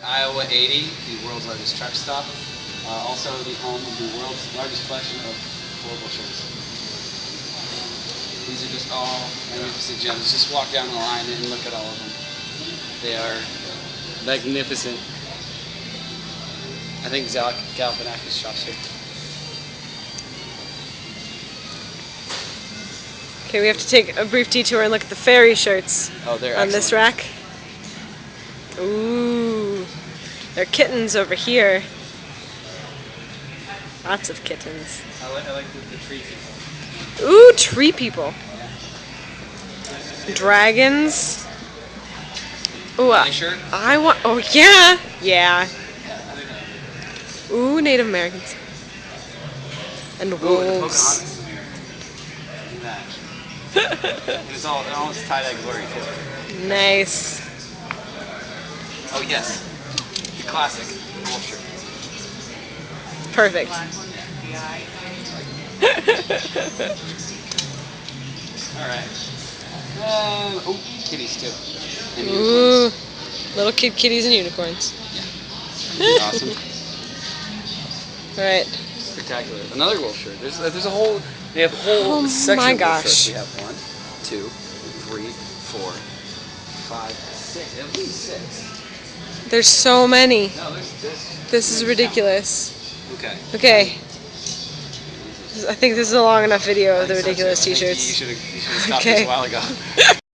Iowa 80, the world's largest truck stop. Also the home of the world's largest collection of affordable shirts. These are just all magnificent gems. Just walk down the line and look at all of them. They are magnificent. I think Zach Galifianakis shops here. Okay, we have to take a brief detour and look at the fairy shirts Oh, they're on this rack. Ooh, there are kittens over here. Lots of kittens. I like the tree people. Ooh, tree people. Dragons. Ooh, Shirt? I want. Oh yeah, yeah. Ooh, Native Americans. And wolves. Look at that. It's almost tie-dye glory too. Nice. Oh yes, the classic wolf shirt. Perfect. All right. Oh, kitties too. And Ooh, unicorns. little kitties and unicorns. Yeah. Awesome. All right. Spectacular. Another wolf shirt. There's a whole. They have a whole Oh section my of wolf shirts. gosh. We have 1, 2, 3, 4, 5, 6. At least 6. There's so many. No, there's This is ridiculous. Okay. Okay. I think this is a long enough video of the ridiculous I think t-shirts. You should have stopped Okay. this a while ago.